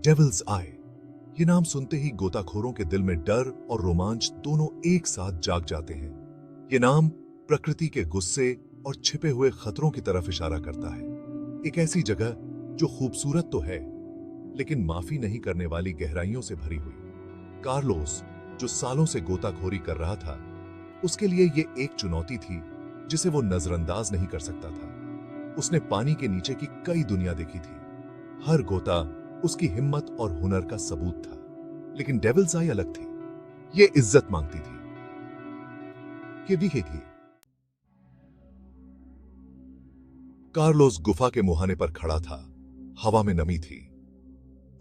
Devils आई, ये नाम सुनते ही गोताखोरों के दिल में डर और रोमांच दोनों एक साथ जाग जाते हैं। ये नाम प्रकृति के गुस्से और छिपे हुए खतरों की तरफ इशारा करता है। एक ऐसी जगह जो खूबसूरत तो है, लेकिन माफी नहीं करने वाली गहराइयों से भरी हुई। कार्लोस, जो सालों से गोताखोरी कर रहा था, उसके लिए ये एक चुनौती थी जिसे वो नजरअंदाज नहीं कर सकता था। उसने पानी के नीचे की कई दुनिया देखी थी। हर गोता उसकी हिम्मत और हुनर का सबूत था, लेकिन डेविल्स आई अलग थी। ये इज्जत मांगती थी। ये दिखेगी। कार्लोस गुफा के मुहाने पर खड़ा था। हवा में नमी थी।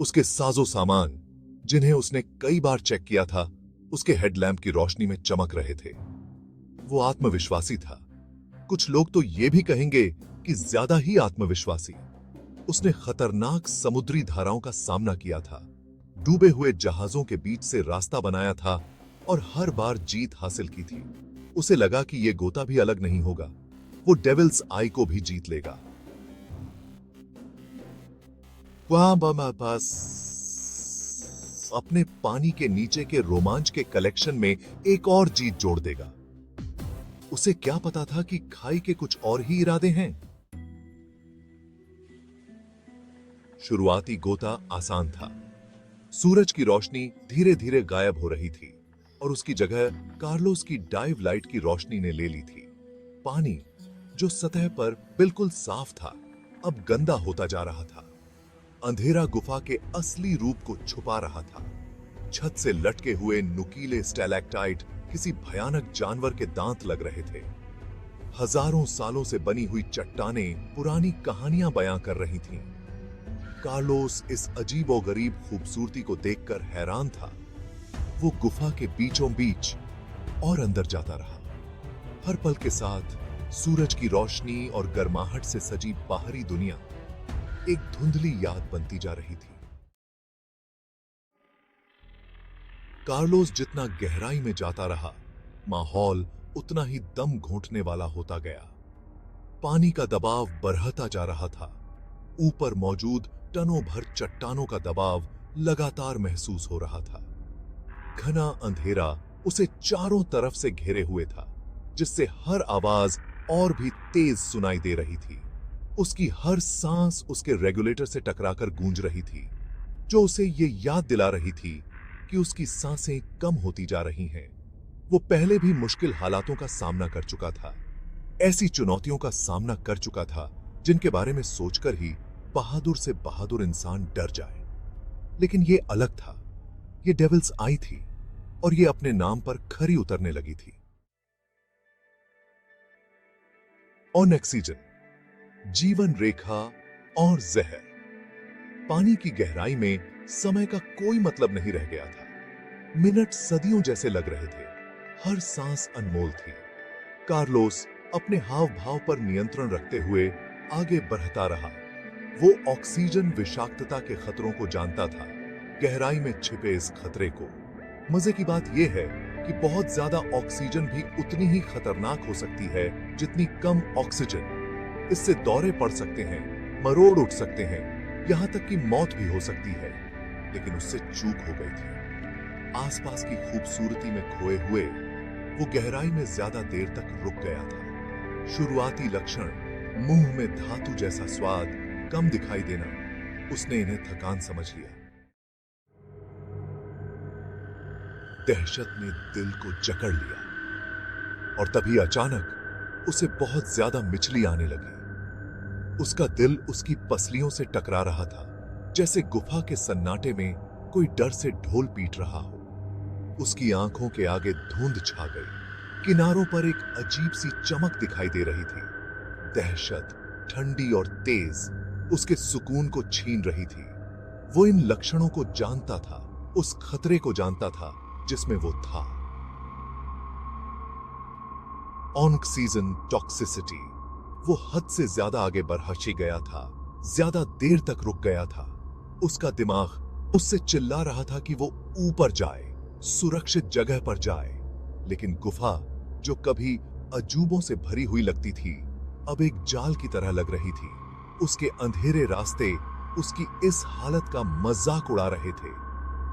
उसके साजो सामान, जिन्हें उसने कई बार चेक किया था, उसके हेडलैम्प की रोशनी में चमक रहे थे। वो आत्मविश्वासी था। कुछ लोग तो ये भी कहेंगे कि ज्यादा ही आत्मविश्वासी। उसने खतरनाक समुद्री धाराओं का सामना किया था, डूबे हुए जहाजों के बीच से रास्ता बनाया था और हर बार जीत हासिल की थी। उसे लगा कि यह गोता भी अलग नहीं होगा, वो डेविल्स आई को भी जीत लेगा। वहां पास अपने पानी के नीचे के रोमांच के कलेक्शन में एक और जीत जोड़ देगा। उसे क्या पता था कि खाई के कुछ और ही इरादे हैं। शुरुआती गोता आसान था। सूरज की रोशनी धीरे धीरे गायब हो रही थी और उसकी जगह कार्लोस की डाइव लाइट की रोशनी ने ले ली थी। पानी, जो सतह पर बिल्कुल साफ था, अब गंदा होता जा रहा था। अंधेरा गुफा के असली रूप को छुपा रहा था। छत से लटके हुए नुकीले स्टैलेक्टाइट किसी भयानक जानवर के दांत लग रहे थे। हजारों सालों से बनी हुई चट्टानें पुरानी कहानियां बयां कर रही थीं। कार्लोस इस अजीबोगरीब खूबसूरती को देखकर हैरान था। वो गुफा के बीचों बीच और अंदर जाता रहा। हर पल के साथ सूरज की रोशनी और गर्माहट से सजी बाहरी दुनिया एक धुंधली याद बनती जा रही थी। कार्लोस जितना गहराई में जाता रहा, माहौल उतना ही दम घोंटने वाला होता गया। पानी का दबाव बढ़ता जा रहा था। ऊपर मौजूद टनों भर चट्टानों का दबाव लगातार महसूस हो रहा था। घना अंधेरा उसे चारों तरफ से घेरे हुए था, जिससे हर आवाज और भी तेज सुनाई दे रही थी। उसकी हर सांस उसके रेगुलेटर से टकराकर गूंज रही थी, जो उसे ये याद दिला रही थी कि उसकी सांसें कम होती जा रही हैं। वो पहले भी मुश्किल हालातों का सामना कर चुका था, ऐसी चुनौतियों का सामना कर चुका था जिनके बारे में सोचकर ही बहादुर से बहादुर इंसान डर जाए। लेकिन ये अलग था। ये डेविल्स आई थी और ये अपने नाम पर खरी उतरने लगी थी। ऑक्सीजन, जीवन रेखा और जहर। पानी की गहराई में समय का कोई मतलब नहीं रह गया था। मिनट सदियों जैसे लग रहे थे। हर सांस अनमोल थी। कार्लोस अपने हाव भाव पर नियंत्रण रखते हुए आगे बढ़ता रहा। वो ऑक्सीजन विषाक्तता के खतरों को जानता था, गहराई में छिपे इस खतरे को। मजे की बात यह है कि बहुत ज्यादा ऑक्सीजन भी उतनी ही खतरनाक हो सकती है जितनी कम ऑक्सीजन। इससे दौरे पड़ सकते हैं, मरोड़ उठ सकते हैं, यहां तक कि मौत भी हो सकती है। लेकिन उससे चूक हो गई थी। आसपास की खूबसूरती में खोए हुए वो गहराई में ज्यादा देर तक रुक गया था। शुरुआती लक्षण, मुंह में धातु जैसा स्वाद, कम दिखाई देना, उसने इन्हें थकान समझ लिया। दहशत ने दिल को जकड़ लिया और तभी अचानक उसे बहुत ज्यादा मिचली आने लगी। उसका दिल उसकी पसलियों से टकरा रहा था, जैसे गुफा के सन्नाटे में कोई डर से ढोल पीट रहा हो। उसकी आंखों के आगे धुंध छा गई। किनारों पर एक अजीब सी चमक दिखाई दे रही थी। दहशत, ठंडी और तेज, उसके सुकून को छीन रही थी। वो इन लक्षणों को जानता था, उस खतरे को जानता था जिसमें वो था। Oxygen toxicity. वो हद से ज्यादा आगे बढ़ गया था, ज्यादा देर तक रुक गया था। उसका दिमाग उससे चिल्ला रहा था कि वो ऊपर जाए, सुरक्षित जगह पर जाए। लेकिन गुफा, जो कभी अजूबों से भरी हुई लगती थी, अब एक जाल की तरह लग रही थी। उसके अंधेरे रास्ते उसकी इस हालत का मजाक उड़ा रहे थे।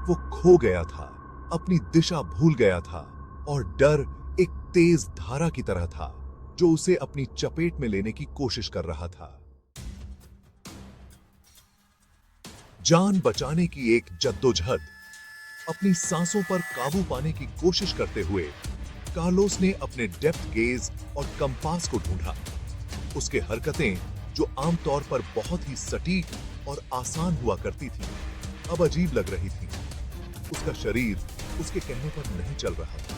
वो खो गया था, अपनी दिशा भूल गया था और डर एक तेज धारा की तरह था जो उसे अपनी चपेट में लेने की कोशिश कर रहा था। जान बचाने की एक जद्दोजहद, अपनी सांसों पर काबू पाने की कोशिश करते हुए कार्लोस ने अपने डेप्थ गेज और कंपास को ढूंढा। उसके हरकतें जो आमतौर पर बहुत ही सटीक और आसान हुआ करती थी, अब अजीब लग रही थी। उसका शरीर उसके कहने पर नहीं चल रहा था।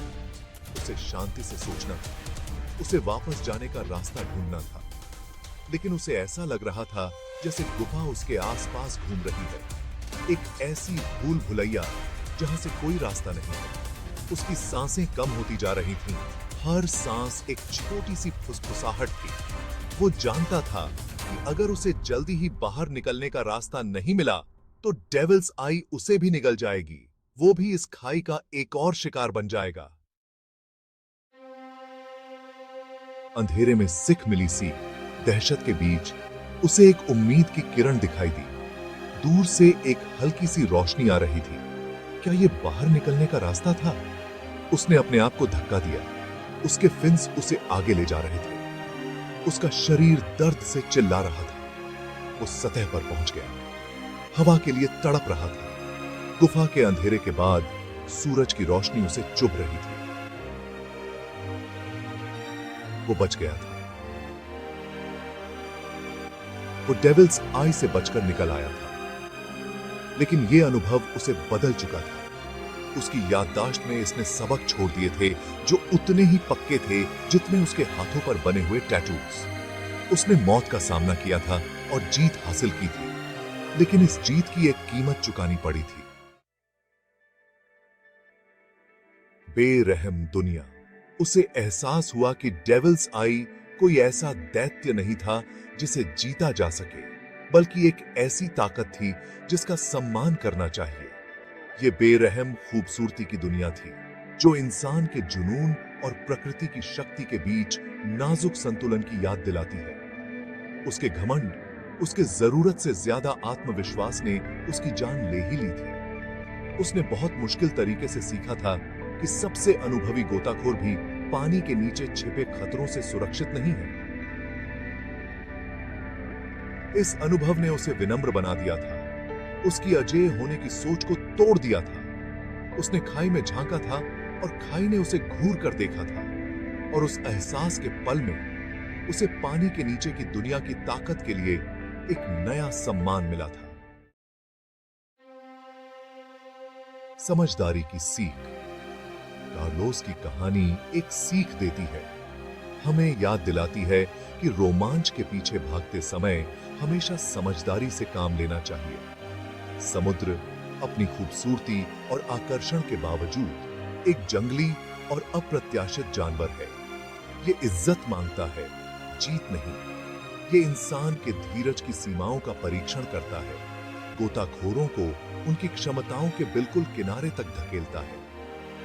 उसे शांति से सोचना था, उसे वापस जाने का रास्ता ढूंढना था। लेकिन उसे ऐसा लग रहा था जैसे गुफा उसके आसपास घूम रही है, एक ऐसी भूल भुलैया जहां से कोई रास्ता नहीं है। उसकी सांसें कम होती जा रही थीं, हर सांस एक छोटी सी फुसफुसाहट थी। वो जानता था कि अगर उसे जल्दी ही बाहर निकलने का रास्ता नहीं मिला तो डेविल्स आई उसे भी निगल जाएगी, वो भी इस खाई का एक और शिकार बन जाएगा। अंधेरे में सिख मिली सी दहशत के बीच उसे एक उम्मीद की किरण दिखाई दी। दूर से एक हल्की सी रोशनी आ रही थी। क्या ये बाहर निकलने का रास्ता था? उसने अपने आप को धक्का दिया। उसके फिन्स उसे आगे ले जा रहे थे। उसका शरीर दर्द से चिल्ला रहा था। वो सतह पर पहुंच गया, हवा के लिए तड़प रहा था। गुफा के अंधेरे के बाद सूरज की रोशनी उसे चुभ रही थी। वो बच गया था। वो डेविल्स आई से बचकर निकल आया था। लेकिन यह अनुभव उसे बदल चुका था। उसकी याददाश्त में इसने सबक छोड़ दिए थे जो उतने ही पक्के थे जितने उसके हाथों पर बने हुए टैटूज। उसने मौत का सामना किया था और जीत हासिल की थी, लेकिन इस जीत की एक कीमत चुकानी पड़ी थी। बेरहम दुनिया। उसे एहसास हुआ कि डेविल्स आई कोई ऐसा दैत्य नहीं था जिसे जीता जा सके, बल्कि एक ऐसी ताकत थी जिसका सम्मान करना चाहिए। ये बेरहम खूबसूरती की दुनिया थी जो इंसान के जुनून और प्रकृति की शक्ति के बीच नाजुक संतुलन की याद दिलाती है। उसके घमंड, उसके जरूरत से ज्यादा आत्मविश्वास ने उसकी जान ले ही ली थी। उसने बहुत मुश्किल तरीके से सीखा था कि सबसे अनुभवी गोताखोर भी पानी के नीचे छिपे खतरों से सुरक्षित नहीं है। इस अनुभव ने उसे विनम्र बना दिया था, उसकी अजेय होने की सोच को तोड़ दिया था। उसने खाई में झांका था और खाई ने उसे घूर कर देखा था, और उस एहसास के पल में उसे पानी के नीचे की दुनिया की ताकत के लिए एक नया सम्मान मिला था। समझदारी की सीख। कार्लोस की कहानी एक सीख देती है, हमें याद दिलाती है कि रोमांच के पीछे भागते समय हमेशा समझदारी से काम लेना चाहिए। समुद्र अपनी खूबसूरती और आकर्षण के बावजूद एक जंगली और अप्रत्याशित जानवर है। ये इज्जत मांगता है, जीत नहीं। ये इंसान के धीरज की सीमाओं का परीक्षण करता है, गोताखोरों को उनकी क्षमताओं के बिल्कुल किनारे तक धकेलता है।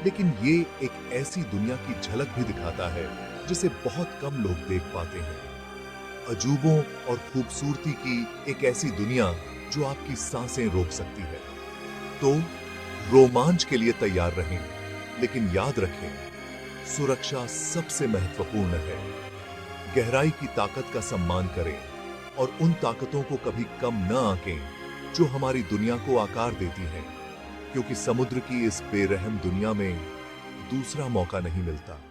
लेकिन ये एक ऐसी दुनिया की झलक भी दिखाता है जिसे बहुत कम लोग देख पाते हैं। अजूबों और खूबसूरती की एक ऐसी दुनिया जो आपकी सांसें रोक सकती है। तो रोमांच के लिए तैयार रहें, लेकिन याद रखें, सुरक्षा सबसे महत्वपूर्ण है। गहराई की ताकत का सम्मान करें और उन ताकतों को कभी कम न आंकें जो हमारी दुनिया को आकार देती हैं, क्योंकि समुद्र की इस बेरहम दुनिया में दूसरा मौका नहीं मिलता।